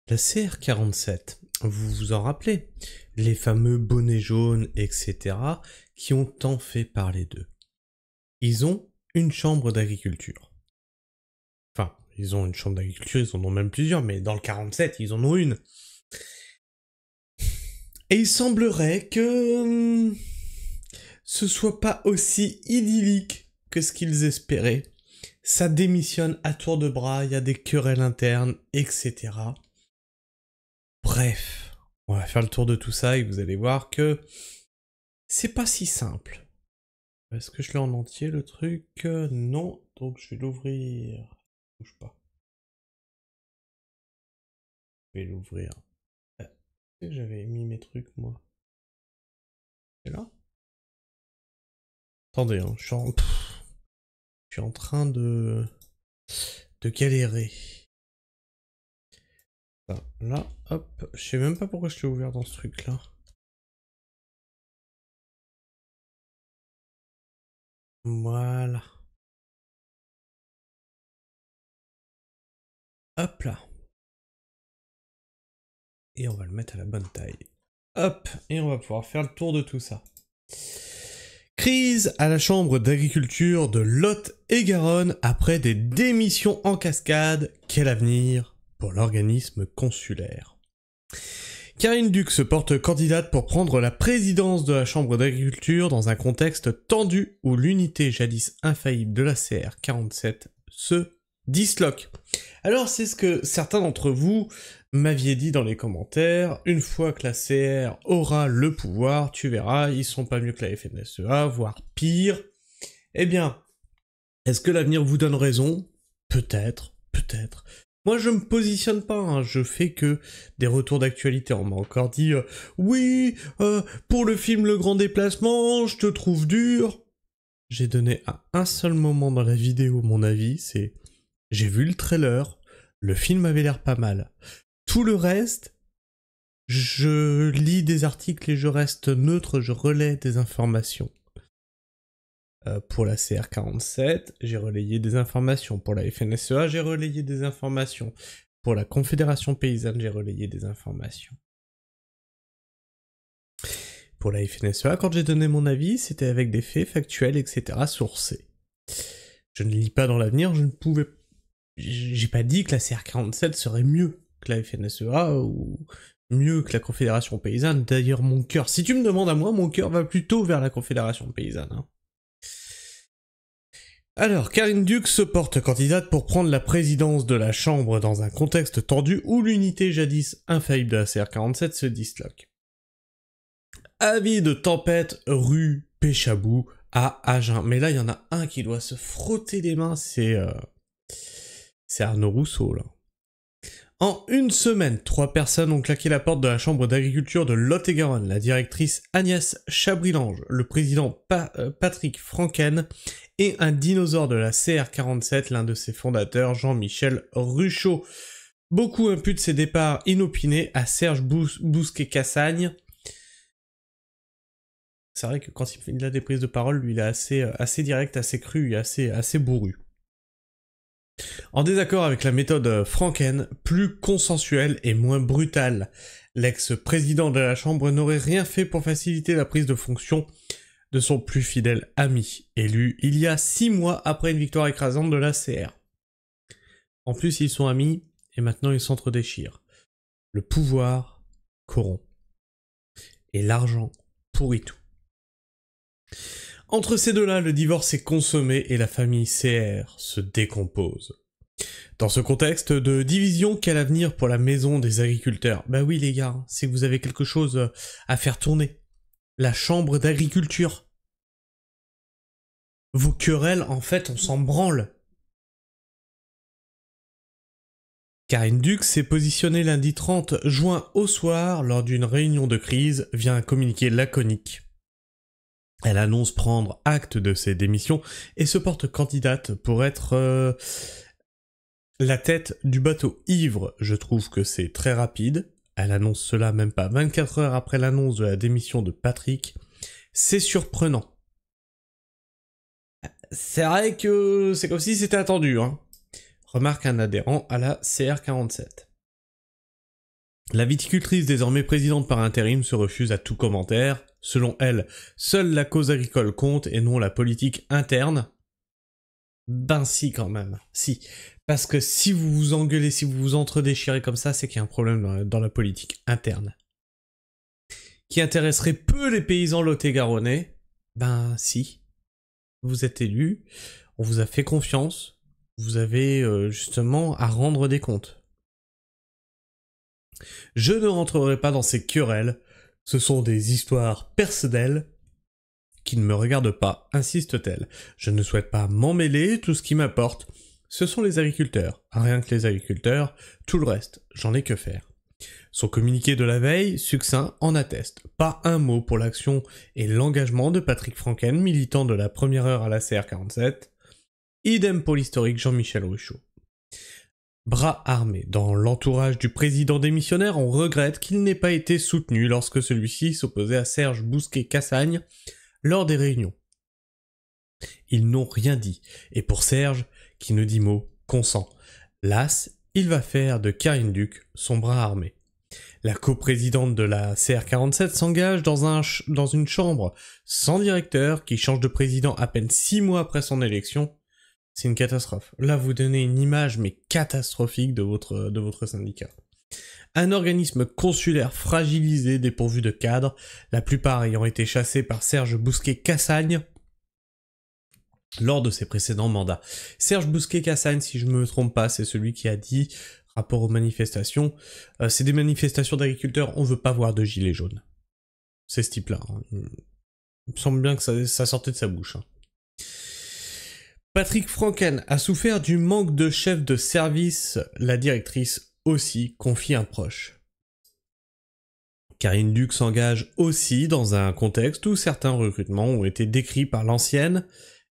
La CR47, vous vous en rappelez? Les fameux bonnets jaunes, etc., qui ont tant fait parler d'eux. Ils ont une chambre d'agriculture. Enfin, ils ont une chambre d'agriculture, ils en ont même plusieurs, mais dans le 47, ils en ont une. Et il semblerait que ce soit pas aussi idyllique que ce qu'ils espéraient. Ça démissionne à tour de bras, il y a des querelles internes, etc. Bref, on va faire le tour de tout ça et vous allez voir que c'est pas si simple. Est-ce que je l'ai en entier le truc? Non, donc je vais l'ouvrir. Bouge pas. Je vais l'ouvrir. J'avais mis mes trucs moi. C'est là? Attendez, hein, je suis en train de galérer. Là, hop, je sais même pas pourquoi je l'ai ouvert dans ce truc là. Voilà. Hop là. Et on va le mettre à la bonne taille. Hop, et on va pouvoir faire le tour de tout ça. Crise à la chambre d'agriculture de Lot-et-Garonne après des démissions en cascade. Quel avenir pour l'organisme consulaire? Karine Duc se porte candidate pour prendre la présidence de la chambre d'agriculture dans un contexte tendu où l'unité jadis infaillible de la CR47 se disloque. Alors c'est ce que certains d'entre vous m'aviez dit dans les commentaires, une fois que la CR aura le pouvoir, tu verras, ils sont pas mieux que la FNSEA, voire pire. Eh bien, est-ce que l'avenir vous donne raison? Peut-être, peut-être. Moi je me positionne pas, hein, je fais que des retours d'actualité. On m'a encore dit oui, pour le film Le Grand Déplacement, je te trouve dur. J'ai donné à un seul moment dans la vidéo mon avis, c'est j'ai vu le trailer, le film avait l'air pas mal. Tout le reste, je lis des articles et je reste neutre, je relais des informations. Pour la CR47, j'ai relayé des informations. Pour la FNSEA, j'ai relayé des informations. Pour la Confédération Paysanne, j'ai relayé des informations. Pour la FNSEA, quand j'ai donné mon avis, c'était avec des faits factuels, etc. sourcés. Je ne lis pas dans l'avenir, je ne pouvais... J'ai pas dit que la CR47 serait mieux que la FNSEA ou mieux que la Confédération Paysanne. D'ailleurs, mon cœur, si tu me demandes à moi, mon cœur va plutôt vers la Confédération Paysanne. Hein. Alors, Karine Duc se porte candidate pour prendre la présidence de la Chambre dans un contexte tendu où l'unité jadis infaillible de la CR47 se disloque. Avis de tempête rue Péchabou à Agen. Mais là, il y en a un qui doit se frotter les mains, c'est Arnaud Rousseau, là. En une semaine, 3 personnes ont claqué la porte de la chambre d'agriculture de Lot-et-Garonne. La directrice Agnès Chabrilange, le président Patrick Franken et un dinosaure de la CR47, l'un de ses fondateurs, Jean-Michel Ruchot. Beaucoup imputent ses départs inopinés à Serge Bousquet-Cassagne. C'est vrai que quand il a des prises de parole, lui, il est assez direct, assez cru et assez bourru. En désaccord avec la méthode Franken, plus consensuelle et moins brutale, l'ex-président de la Chambre n'aurait rien fait pour faciliter la prise de fonction de son plus fidèle ami, élu il y a 6 mois après une victoire écrasante de la CR. En plus, ils sont amis, et maintenant ils s'entre-déchirent. Le pouvoir corrompt. Et l'argent pourrit tout. Entre ces deux-là, le divorce est consommé et la famille CR se décompose. Dans ce contexte de division, quel avenir pour la maison des agriculteurs? Bah oui les gars, c'est que vous avez quelque chose à faire tourner. La chambre d'agriculture. Vos querelles, en fait, on s'en branle. Karine Duc s'est positionnée lundi 30 juin au soir lors d'une réunion de crise via un communiqué laconique. Elle annonce prendre acte de ses démissions et se porte candidate pour être la tête du bateau ivre. Je trouve que c'est très rapide. Elle annonce cela même pas 24 heures après l'annonce de la démission de Patrick. C'est surprenant. C'est vrai que c'est comme si c'était attendu, hein. Remarque un adhérent à la CR47. La viticultrice, désormais présidente par intérim, se refuse à tout commentaire. Selon elle, seule la cause agricole compte et non la politique interne. Ben si quand même, si. Parce que si vous vous engueulez, si vous vous entredéchirez comme ça, c'est qu'il y a un problème dans la politique interne. Qui intéresserait peu les paysans lot-et-garonnais. Ben si. Vous êtes élu, on vous a fait confiance, vous avez justement à rendre des comptes. Je ne rentrerai pas dans ces querelles, ce sont des histoires personnelles qui ne me regardent pas, insiste-t-elle. Je ne souhaite pas m'en mêler, tout ce qui m'apporte, ce sont les agriculteurs. Rien que les agriculteurs, tout le reste, j'en ai que faire. Son communiqué de la veille, succinct, en atteste. Pas un mot pour l'action et l'engagement de Patrick Franken, militant de la première heure à la CR47. Idem pour l'historique Jean-Michel Ruchot. Bras armés. Dans l'entourage du président démissionnaire, on regrette qu'il n'ait pas été soutenu lorsque celui-ci s'opposait à Serge Bousquet-Cassagne lors des réunions. Ils n'ont rien dit, et pour Serge, qui ne dit mot, consent. Las, il va faire de Karine Duc son bras armé. La coprésidente de la CR47 s'engage dans une chambre sans directeur qui change de président à peine 6 mois après son élection. C'est une catastrophe. Là, vous donnez une image, mais catastrophique de votre syndicat. Un organisme consulaire fragilisé, dépourvu de cadres, la plupart ayant été chassés par Serge Bousquet-Cassagne lors de ses précédents mandats. Serge Bousquet-Cassagne, si je ne me trompe pas, c'est celui qui a dit, rapport aux manifestations, c'est des manifestations d'agriculteurs, on veut pas voir de gilets jaunes. C'est ce type-là. Hein. Il me semble bien que ça sortait de sa bouche. Hein. Patrick Franken a souffert du manque de chef de service, la directrice aussi confie un proche. Karine Duc s'engage aussi dans un contexte où certains recrutements ont été décrits par l'ancienne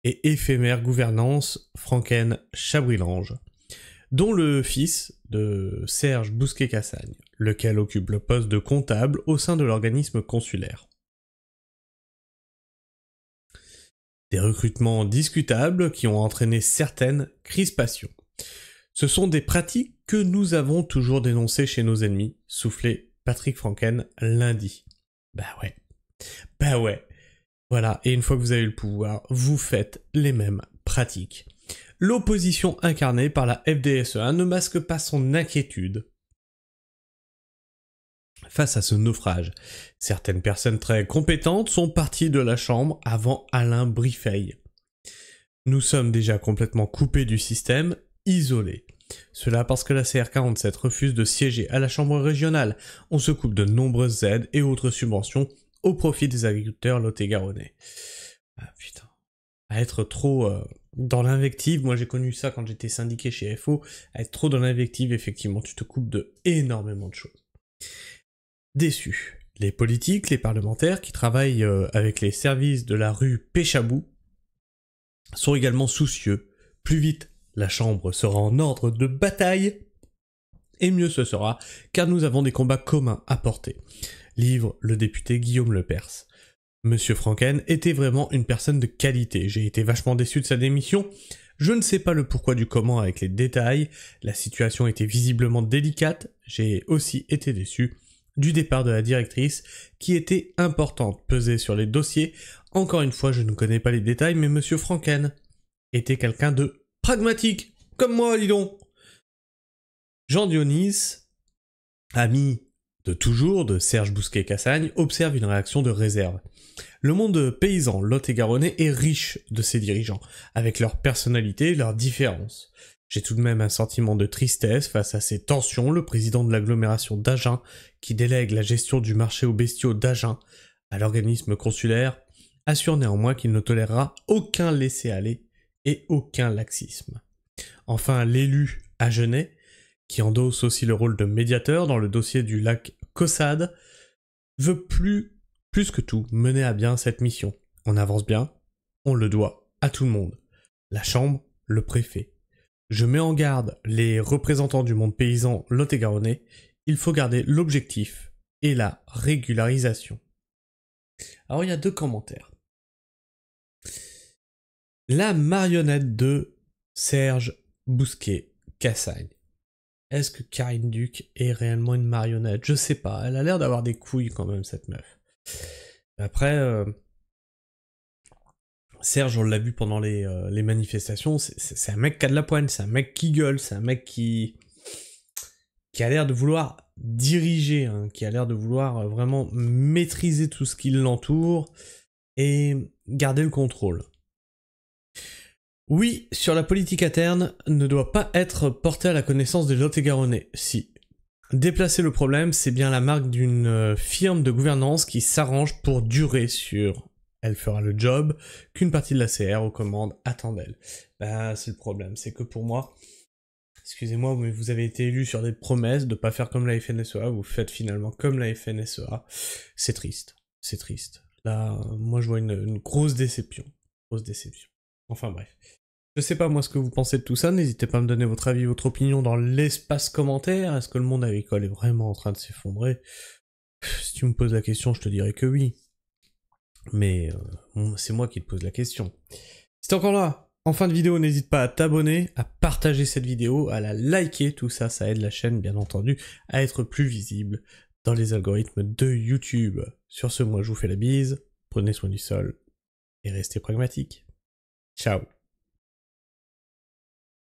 et éphémère gouvernance Franken-Chabrillange, dont le fils de Serge Bousquet-Cassagne, lequel occupe le poste de comptable au sein de l'organisme consulaire. Des recrutements discutables qui ont entraîné certaines crispations. Ce sont des pratiques que nous avons toujours dénoncées chez nos ennemis, soufflait Patrick Franken lundi. Bah ouais. Voilà, et une fois que vous avez le pouvoir, vous faites les mêmes pratiques. L'opposition incarnée par la FDSEA ne masque pas son inquiétude face à ce naufrage. Certaines personnes très compétentes sont parties de la chambre avant Alain Briffeil. Nous sommes déjà complètement coupés du système, isolés. Cela parce que la CR47 refuse de siéger à la chambre régionale. On se coupe de nombreuses aides et autres subventions au profit des agriculteurs lot-et-garonnais. Ah putain. À être trop dans l'invective, moi j'ai connu ça quand j'étais syndiqué chez FO, à être trop dans l'invective, effectivement, tu te coupes de énormément de choses. Déçus. Les politiques, les parlementaires qui travaillent avec les services de la rue Péchabou sont également soucieux. Plus vite la chambre sera en ordre de bataille, et mieux ce sera, car nous avons des combats communs à porter. Livre le député Guillaume Lepers. Monsieur Franken était vraiment une personne de qualité. J'ai été vachement déçu de sa démission. Je ne sais pas le pourquoi du comment avec les détails. La situation était visiblement délicate. J'ai aussi été déçu du départ de la directrice, qui était importante, pesée sur les dossiers. Encore une fois, je ne connais pas les détails, mais Monsieur Franken était quelqu'un de pragmatique, comme moi, dis donc. Jean Dionis, ami de toujours de Serge Bousquet-Cassagne, observe une réaction de réserve. Le monde paysan lot-et-garonnais est riche de ses dirigeants, avec leur personnalité et leurs différences. J'ai tout de même un sentiment de tristesse face à ces tensions. Le président de l'agglomération d'Agen, qui délègue la gestion du marché aux bestiaux d'Agen à l'organisme consulaire, assure néanmoins qu'il ne tolérera aucun laisser-aller et aucun laxisme. Enfin, l'élu agenais, qui endosse aussi le rôle de médiateur dans le dossier du lac Caussade, veut plus que tout mener à bien cette mission. On avance bien, on le doit à tout le monde. La Chambre, le préfet. Je mets en garde les représentants du monde paysan lot-et-garonnais, il faut garder l'objectif et la régularisation. Alors il y a 2 commentaires. La marionnette de Serge Bousquet-Cassagne. est-ce que Karine Duc est réellement une marionnette? Je sais pas, elle a l'air d'avoir des couilles quand même, cette meuf. Après, Serge, on l'a vu pendant les manifestations, c'est un mec qui a de la poigne, c'est un mec qui gueule, c'est un mec qui a l'air de vouloir diriger, hein, qui a l'air de vouloir vraiment maîtriser tout ce qui l'entoure et garder le contrôle. Oui, sur la politique interne, ne doit pas être porté à la connaissance des Lot-et-Garonnais. Si. Déplacer le problème, c'est bien la marque d'une firme de gouvernance qui s'arrange pour durer sur « elle fera le job » qu'une partie de la CR aux commandes attend d'elle. Bah, c'est le problème, c'est que pour moi, excusez-moi, mais vous avez été élu sur des promesses de pas faire comme la FNSEA, vous faites finalement comme la FNSEA. C'est triste, c'est triste. Là, moi je vois une grosse déception. Grosse déception. Enfin bref. Je sais pas moi ce que vous pensez de tout ça, n'hésitez pas à me donner votre avis, votre opinion dans l'espace commentaire. Est-ce que le monde agricole est vraiment en train de s'effondrer? Si tu me poses la question, je te dirais que oui. Mais bon, c'est moi qui te pose la question. Si t'es encore là, en fin de vidéo, n'hésite pas à t'abonner, à partager cette vidéo, à la liker, tout ça, ça aide la chaîne, bien entendu, à être plus visible dans les algorithmes de YouTube. Sur ce, moi je vous fais la bise, prenez soin du sol, et restez pragmatiques. Ciao.